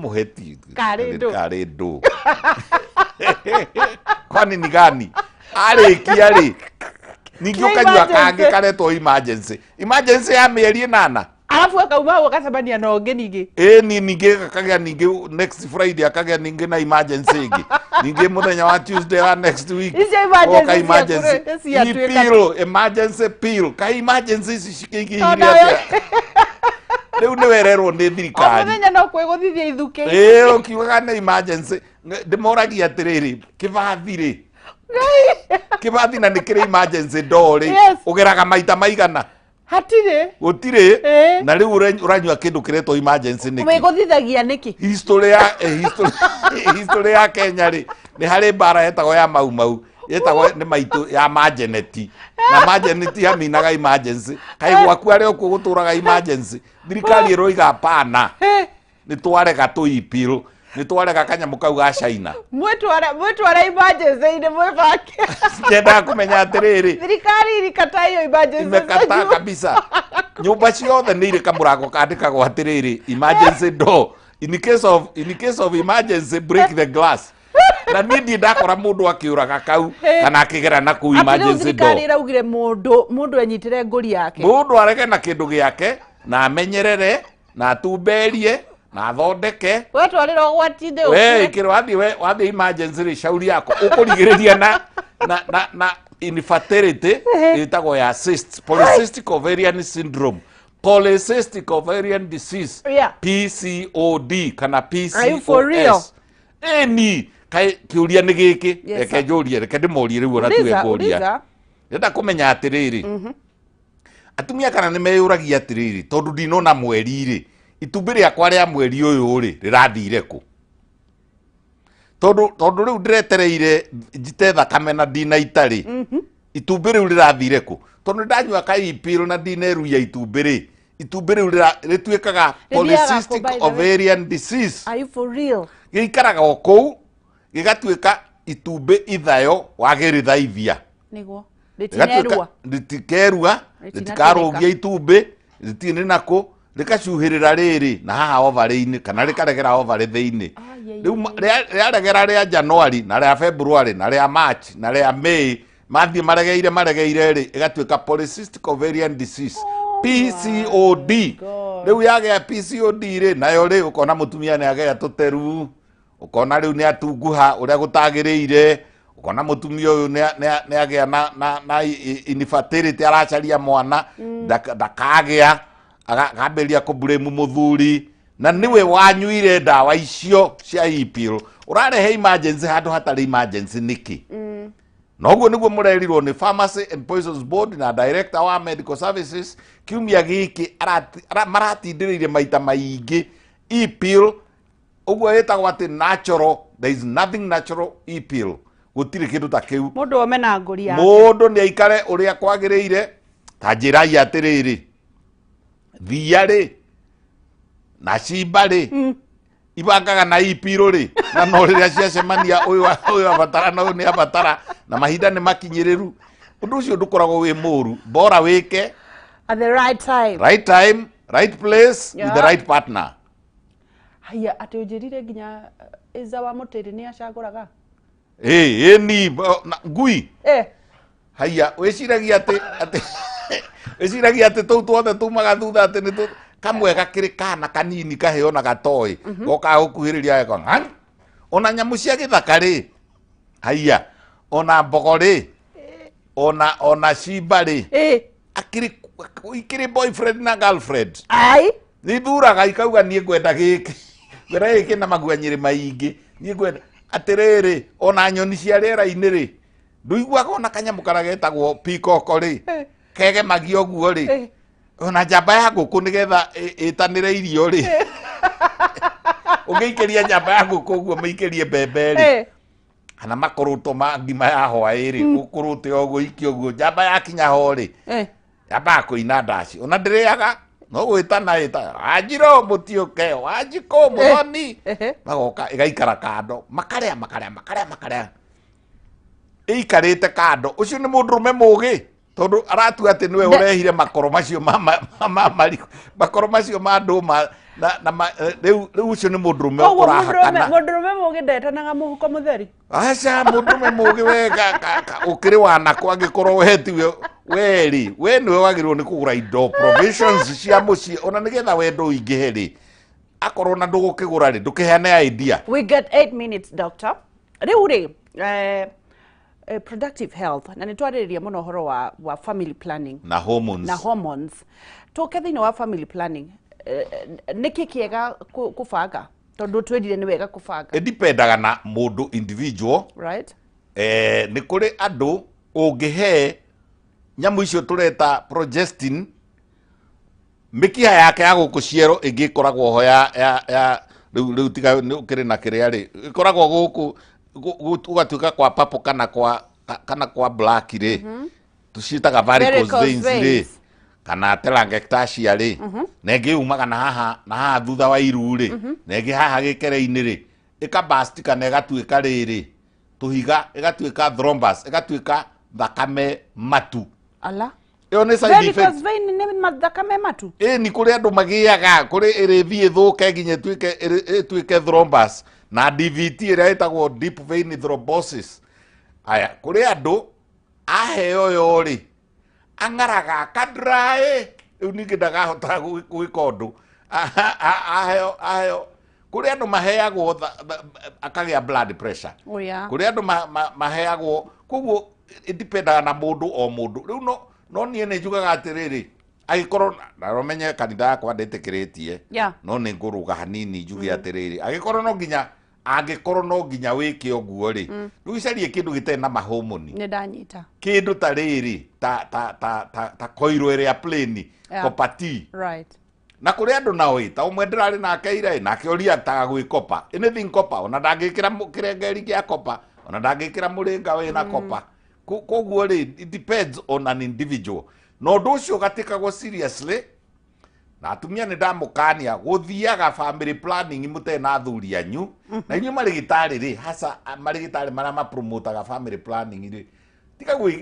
Muheti Karido. Kwani ni gani? Kiari. Ningĩũkanyua kangĩ karetwo emergency ya mĩeri 8. Alafu akauma wakasabania na onge ningĩ. Ningĩ akagĩa ningĩ next Friday akagĩa ningĩ na emergency ĩngĩ. Ningĩ mũthenya wa Tuesday wa next week. Emergency pill. Ka emergency ici cikĩingĩhire. Rĩu nĩ wererwo nĩ thirikari. Mũthenya no kwĩgũthithia ithuke. Ũkiugaga nĩ emergency. Ndĩmoragia atĩrĩrĩ, kĩbathi-rĩ. Kĩbathi na nĩ kĩrĩ emergency door-rĩ. Ũgeraga maita maigana. Hatirĩ. Gũtirĩ. Na rĩu ũranyua kĩndũ kĩretwo emergency nĩkĩ? Wĩgũthithagia nĩkĩ? History ya Kenya-rĩ, nĩ harĩ mbara yetagwo ya mau. Yetagwo nĩ maitũ ya Majeneti. Na Majeneti yaminaga emergency. Kaĩ gwaku arĩa ũkuo gũtũraga emergency. Thirikari ĩroiga hapana. Nĩ twarega tũipirũ. Nĩ twarega kanyamũ kau ga China. Mwĩtwara emergency-inĩ mwĩbake. Ngenda kũmenya atĩrĩrĩ. Thirikari irikata hiyo emergency. Imekata kabisa. Nyũmba ciothe nĩ irĩ kamũrango kandĩkagwo atĩrĩrĩ, emergency door. In case of emergency, break the glass. Na niĩ ndakora mũndũ akĩũraga kau kana akĩgera na kũu emergency door. Thirikari ĩraugire mũndũ enyitire ngũri yake. Mũndũ arege na kĩndũ gĩake na amenyerere na atumberie na athondeke. Wetwarĩra ũgwati-inĩ ũcio. Kĩrĩ wathiĩ emergency rĩ, shauri yako ũkũrigĩrĩria na infertility ĩtagwo ya polycystic ovarian syndrome. Polycystic ovarian disease. PCOD kana PCOS. Are you for real? Kai kiuria nĩ gĩkĩ, reke njũrie, reke ndĩmorie rĩu ona tuge kũria. Ndenda kũmenya atĩrĩrĩ. Atumia kana nĩ meyũragia atĩrĩrĩ, tondũ ndinona mweri-rĩ, itumbĩ rĩakwa rĩa mweri ũyũ-rĩ rĩrathire kũ? Tondũ rĩu ndĩretereire njite thakame na ndina itarĩ. Itumbĩ rĩu rĩrathire kũ? Tondũ ndanyua kaipiro na ndineruia itumbĩ-rĩ, itumbĩ rĩu rĩtuĩkaga polycystic ovarian disease. Are you for real? Gĩikaraga o kũu, gĩgatuĩka itumbĩ ithayo wagĩrĩthaithia. Nĩguo. Rĩtikerua, rĩtikarũgia itumbĩ, rĩtirĩ nakũ, rĩkacuhĩrĩra rĩrĩ na haha ovarĩ-inĩ kana rĩkaregera ovarĩ thĩinĩ. Rĩu rĩaregera rĩa January na rĩa February na rĩa March na rĩa May mathiĩ maregeire-rĩ, ĩgatuĩka polycystic ovarian disease. PCOD. Rĩu yagĩa PCOD-rĩ, nayo-rĩ ũkona mũtumia nĩ agĩa tũteru, ũkona rĩu nĩ atunguha ũrĩa gũtagĩrĩire, ũkona mũtumia ũyũ nĩ agĩa na infertility, aracaria mwana ndakagĩa, akambĩrĩria kũblame mũthuri, na nĩwe wanyuire ndawa icio cia ipiro. Ũrarehe emergency handũ hatarĩ emergency nĩkĩ? Noguo nĩguo mũrerirwo nĩ Pharmacy and Poisons Board na Director wa Medical Services kiumia gĩkĩ maratindĩrĩire maita maingĩ e-pill. Ũguo ĩtagwo atĩ natural, there is nothing natural e-pill. Gũtirĩ kĩndũ ta kĩu. Mũndũ ome na ngũri yake. Mũndũ nĩ aikare ũrĩa kwagĩrĩire. Ta njĩra atĩrĩrĩ, thia-rĩ na cimba-rĩ ibangaga na e-pill-rĩ, na no rĩrĩa ciacemania ũyũ abatara na ũyũ nĩ abatara na mahinda nĩ makinyĩrĩru. Ũndũ ũcio ndũkoragwo wĩ mũru, bora wĩke at the right time. Right time, right place, with the right partner. Haya, atĩ ũnjĩrire nginya Eza wa Mũtĩrĩ nĩ acagũraga. Ni ngui. Haya, wĩciragia atĩ tũu tuothe tumaga thutha atĩ nĩ kamwe gakĩrĩ kana kanini kaheo na gatoĩ. Goka gũkuhĩrĩria geko. Ona nyamũ cia gĩthaka-rĩ. Haya, ona mbogo-rĩ. Ona cimba-rĩ. Ikĩrĩ boyfriend na girlfriend. Nĩ thuraga ikauga niĩ ngwenda gĩkĩ. Ngwenda gĩkĩ na maguanyĩrĩ maingĩ. Niĩ ngwenda atĩrĩrĩ, ona nyoni cia rĩera-inĩ-rĩ. Ndũiguaga ona kanyamũ karĩa getagwo peacock-rĩ. Kegemagio ũguo-rĩ. Ona njamba ya ngũkũ nĩgetha ĩtanĩre irio-rĩ. Ũngĩikĩria njamba ya ngũkũ ũguo mĩikĩrie mbembe-rĩ. Kana makũrũto ma ngima ya hwaĩ-rĩ. Ũkũrũte ũguo ikio ũguo. Njamba yakinya ho-rĩ. Yambaga kũina ndaci. Ona ndĩrĩaga. No gwĩtana Wanjirũ mũtiũke, Wanjikũ mũthoni. Magoka ĩgaikara kando. Makarĩa. Ĩikarĩte kando. Ũcio nĩ mũndũrũme mũgĩ. tondu aratu ati niwe urehire makoro macio makoro macio ma nduma na riu ucio ni mundurume urahakana mundurume mugi ndetanaga muhuko mutheri aca mundurume mugi wega ukiri wanako angikorwo wetiwe weri we niwe wagirwo ni kugura indo provisions cia mucii ona nigetha wendo ingihe ri akorwo na ndugukigura ri ndukiheane idea. We get 8 minutes, doctor. Riu ri productive health na nitwaririria muno horo wa family planning na hormones tuke thini wa family planning niki kiega kubanga tondu twendire ni wega kubanga indipendaga na mundu individual, right? ni kuri andu ungihe nyamu icio tureta progestin mikiha yake ya gukuciero ingikoragwo ho ya riu tiga ukiri na kiria ri ikoragwo guku ugatuika kwa papo kana kwa black ri tucitaga varicose veins ri kana telangiectasia ri na ingiumaga na haha thutha wa iru ri na ingi haha gikereini ri ikabasti kana igatuika riri tuhiga igatuika thrombus igatuika thakame matu. Ala iyo ni side effect. Varicose vein ni thakame matu Ni kuri andu magiaga kuri irithi thuke nginye tuike thrombus na DVT ira itagwo deep vein thrombosis. Aya kuri andu aheo yori angaraga kadrai unigi ndagahota gwika undu aheo kuri andu maheagwo akagia blood pressure. Oh yeah. Kuri andu maheagwo koguo indipendaga na mundu o mundu riu no nie ne njugaga atiriri agikorwo na romenye kanitha yakwa ndetikiritie no ni nguruga hanini njuge atiriri agikorwo no nginya wike oguo ri riu icarie kindu gitene na mahomoni ni ndanyita kindu ta riri ta koiro area plane kopati, right? na kuri andu nao ta umwe ndirari nake ira nake oria ta gwikopa anything kopa ona ndangikira kirengeri kia kopa ona ndangikira muringa wina kopa koguo ri it depends on an individual no nducio gatikagwo seriously na atumia ni ndamukania guthiaga family planning mute na athuri anyu na inyu marigitari ri hasa marigitari mara promotaga family planning ri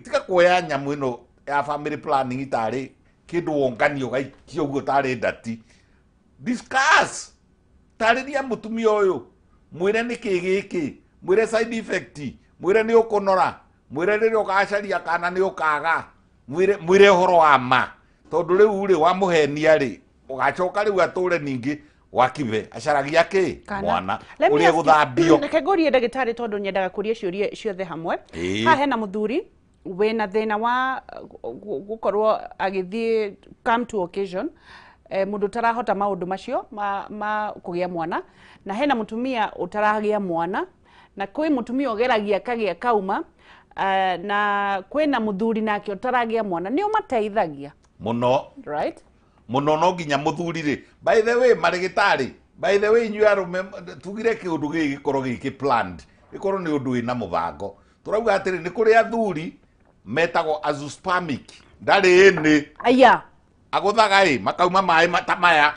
tika kuoya nyamu ino ya family planning itari kindu wonganio gaikio guo tari ndati discuss tariria mutumia uyu mwire niki giki mwire side effect mwire ni ukunora mwire riri ugacaria kana ni ukaga mwire horo wa ma tondu riu ri wa muhenia ri ugacoka riu ature ningi wakibe acaragia ki mwana uri guthambio kegorie ndagitari tondu nyendaga kuria ciuria ciothe hamwe ha hena muthuri wena thina wa gukorwo agithie come to occasion mundu tarahota maundu macio ma kugia mwana na hena mutumia utaragia mwana na kwi mutumia ogeragia kagia kauma na kwena muthuri nake utaragia mwana ni umateithagia muno, right? Muno no nginya muthuri ri by the way marigitari by the way you are tugire kiundu gikorwo giki planned ikorwo ni undu ina mubango turauga atiri ni kuri athuri metagwo azoospermic ndari ni aya aguthaga makauma mai matamaya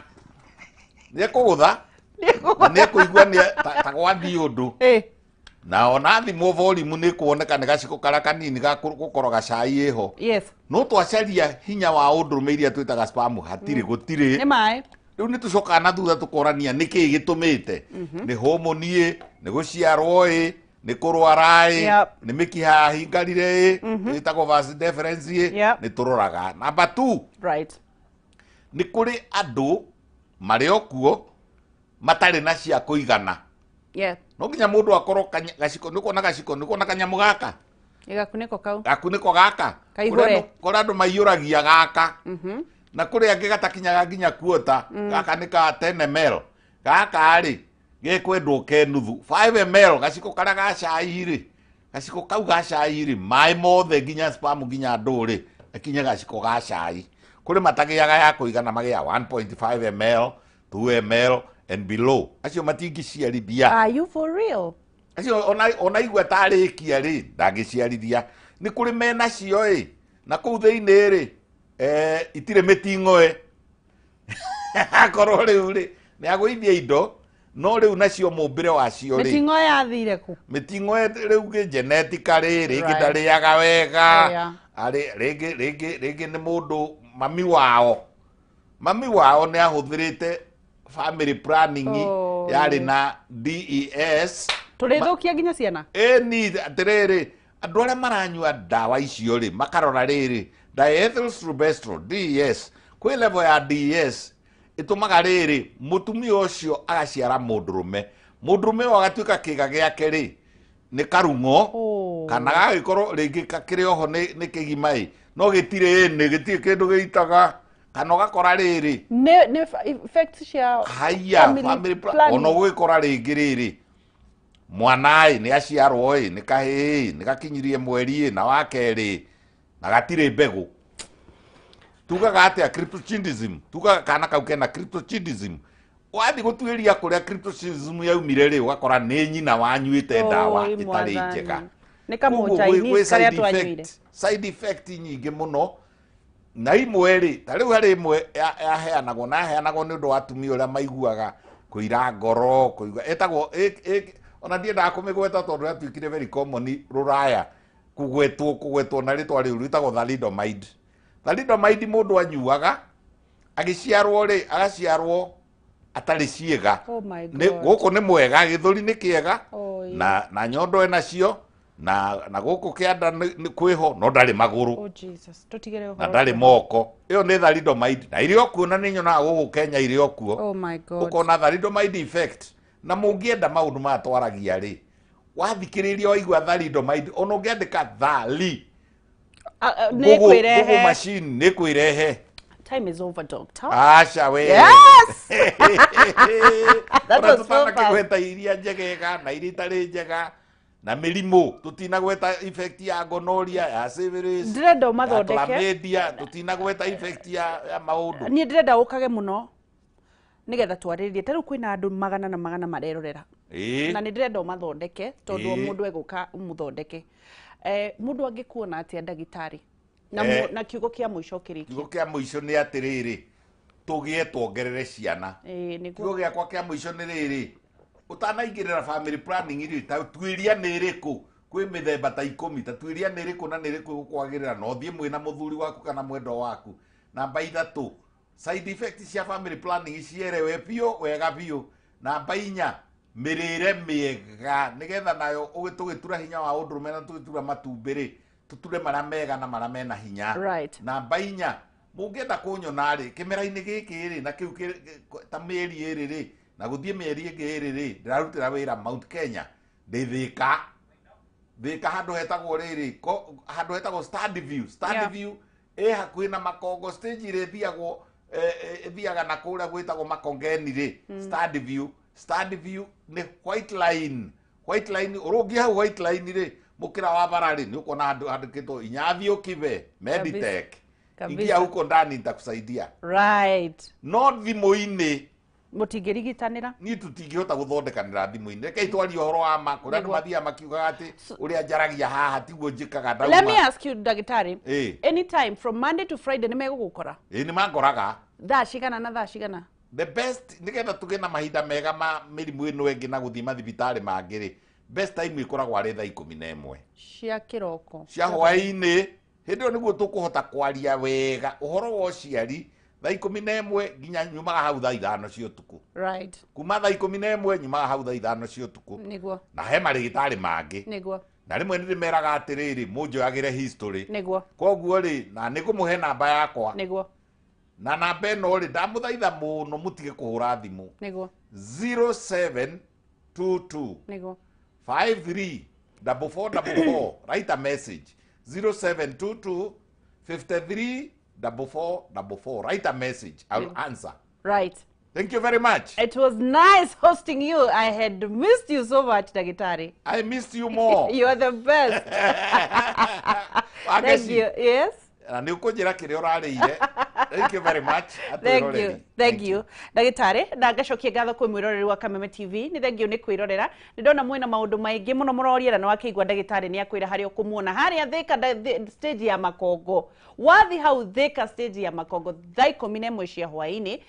ni kugutha ni kuigua ni tagwathi undu na ona thimo volume ni kuoneka ni gaciko kara kanini ga gukoroga cai eho. Yes. No twacaria hinya wa undurume iria twitaga spam hatiri gutiri ni mai riu ni tucoka na thutha tukorania niki gitumite ni hormone ni guciarwo ni kurwara ni mikiha hingarire itagwo vas deference ni turoraga. Number 2, right, ni kuri andu mari okuo matari na cia kuigana. Yeah. No nginya mundu akorwo gaciko niko na gaciko niko na kanyamu gaka igakuniko kau gakuniko gaka kuri andu maiyuragia gaka na kuri angi gatakinyaga nginya kuota gaka ni ka 10 ml gaka ri gekwendwo ke nuthu 5 ml gaciko kara ga cai ri gaciko kau ga cai ri mai mothe nginya spam nginya nduri akinya gaciko ga cai kuri matagiaga ya kuigana magia 1.5 ml 2 ml and below acio matingiciarithia. Are you for real? Acio ona igwa tarikia ri ndangiciarithia ni kuri mena cio na kuu thiini ri itire mitingo akorwo riu ri ni agwithia indo no riu nacio mumbire wacio ri mitingo yathire ku mitingo riu ge genetically ri gitariaga wega rege ni mundu mami wao ni ahuthirite family planning yari na DES turithukia nginya ciana ni atiriri andu aria maranyua dawa icio ri makarora riri diethylstilbestrol DES kwi level ya DES itumaga riri mutumia ucio agaciara mundurume agatuika kiga giake ri ni karungo kana gagikorwo ringi kakire oho ni kigimai no gitire ni gitire kindu giitaga kana gakora riri ni effects cia family plan ono gwikora ringi riri mwanai ni aciarwo ni kahi ni gakinyirie mweri na wakeri na gatire mbegu tugaga atia cryptochism tugaga kana kau kena cryptochism wathi gutuiria kuria cryptochism yaumire ri ugakora ni nyina wanyuite dawa itari njega ni kamo Chinese karia twanyuire side effect nyingi muno na imwe ri tari hari imwe yaheanagwo ni undu wa atumia uria maiguaga kuira ngoro kuigua etagwo ona ndienda kumigweta tondu atuikire very common ruraya kugwetwo na ritwa riu ritagwo thalidomide mundu anyuaga agiciarwo ri agaciarwo atari ciega guku ni mwega githuri ni kiega na nyondo enacio na guku kianda ni kwiho no ndari maguru Jesus tutigere ho na ndari moko iyo ni thalidomide na irio kuona ni nyonaga guku Kenya irio kuo ukona thalidomide effect na mungienda maundu matwaragia ri wathikiriria oigwa thalidomide ono ngiandika thali ni kwirehe machine ni kwirehe. Time is over, doctor. Asha we. Yes. That was so fast. Kweta iria njegega na iritari njega na mirimu tutinagweta effect ya gonorrhea ya syphilis ndrenda mathondeke chlamydia tutinagweta effect ya maundu ni ndrenda ukage muno nigetha twaririe taru kwina andu magana na magana marerorera na ni ndrenda mathondeke tondu mundu eguka umuthondeke mundu angikuona atia ndagitari na kiugo kia muico kiriki kiugo kia muico ni atiriri tugie tuongerere ciana kiugo giakwa kia muico ni riri utanaingirira family planning iri tatuiria ni iriku kwi mithemba ta 10 tatuiria ni iriku na ni iriku gukwagirira no thie mwina muthuri waku kana mwendo waku namba 3 side effects cia family planning cierewe pio wega pio namba 4 mirire miega nigetha nayo ugitugitura hinya wa undurume na tugitura matumbiri tuture mara mega na mara mena hinya namba 4 mungienda kunyona ri kimera-ini giki ri na kiu ta mieri iri ri na guthie mieri ingi iri ri ndirarutira wira Mount Kenya ndithika handu hetagwo riri handu hetagwo Study View hakuhi na Makongo stage iri thiaga na kuria gwitagwo Makongeni ri Study View ni white line urungi hau white line ri mukira wa barari ni uko na andikitwo Inyathio Kibe Meditech ingia huko ndani nitakusaidia no thimu-ini mutingirigitanira ni tutingihota guthondekanira thimu-ini reke itwari uhoro wa ma kuria andu mathia makiugaga ati uria njaragia haha tiguo njikaga ndauma. Let me ask you ndagitari anytime from Monday to Friday ni megugukora ni mangoraga thaa cigana na thaa cigana the best nigetha tuge na mahinda mega ma mirimu ino engi na guthima thibitari mangiri best time ikoragwo ari thaa 11 cia kiroko cia hwaini hindi niguo tukuhota kwaria wega uhoro wa uciari thaa 11 nginya nyumaga hau thaa 5 cia utuku kuma thaa 11 nyumaga hau thaa 5 cia utuku niguo na he marigitari mangi niguo na rimwe ndimeraga atiriri munjoyagire history niguo koguo ri na nikumuhe namba yakwa niguo na namba ino ri ndamuthaitha muno mutige kuhura thimu niguo 0722 niguo 534444 write a message 0722 534444 write a message I'll answer thank you very much. It was nice hosting you. I had missed you so much, Ndagitari. I missed you more. You are the best. Thank you. Yes. Thank you very much. Thank you. Ndagitari, na ngacokia ngatho kwi mwiroreri wa Kameme TV. Ni thank you ni kwirorera. Ni ndona mwina maundu maingi muno muroria na wakigwa Ndagitari ni akwira hari okumuona haria Thika stage ya Makongo. Wathi hau Thika stage ya Makongo thaa 11 cia hwaini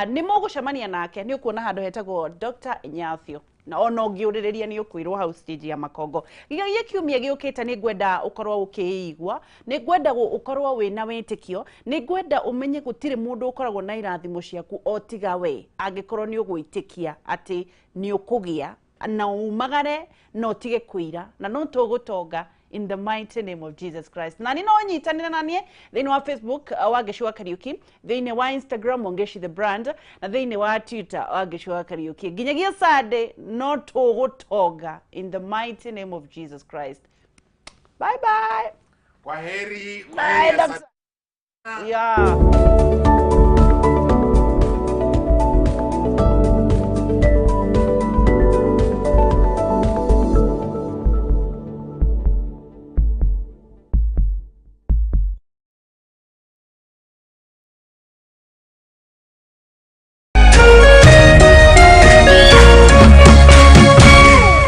ni mugucemania nake ni ukuona handu hetagwo Dr. Inyathio na ona ũngĩũrĩrĩria nĩ ũkwĩrwo hau stage ya makongo. Gĩgagia kiumia gĩũkĩte nĩ ngwenda ũkorwo ũkĩigua, nĩ ngwenda ũkorwo wĩna wĩtĩkio, nĩ ngwenda ũmenye gũtirĩ mũndũ ũkoragwo na irathimo ciaku o tiga we, angĩkorwo nĩ ũgwĩtĩkia atĩ nĩ ũkũgĩa na umagare na ũtige kũira na no tũgũtonga in the mighty name of Jesus Christ. Na no nyitanĩra na niĩ thĩinĩ wa Facebook Wangeci wa Kariuki, thĩinĩ wa Instagram Wangeci the brand, na thĩinĩ wa Twitter Wangeci wa Kariuki. Nginyagia Sunday no tũgũtonga in the mighty name of Jesus Christ. Bye bye. Kwaheri. Bye. Yeah.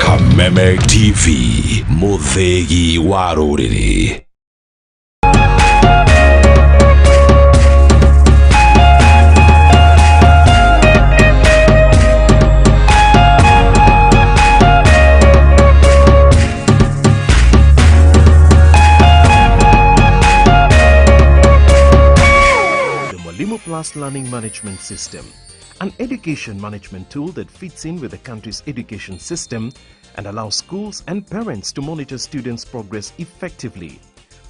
Kameme TV, Muthegi wa Rũrĩrĩ. Plus Learning Management System, an education management tool that fits in with the country's education system and allows schools and parents to monitor students' progress effectively.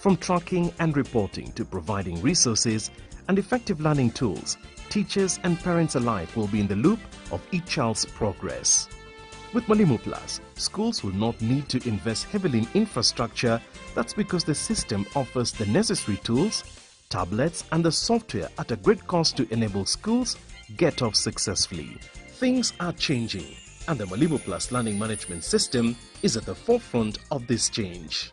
From tracking and reporting to providing resources and effective learning tools, teachers and parents alike will be in the loop of each child's progress. With Mwalimu Plus, schools will not need to invest heavily in infrastructure. That's because the system offers the necessary tools, tablets and the software at a great cost to enable schools get off successfully. Things are changing and the Mwalimu Plus Learning Management System is at the forefront of this change.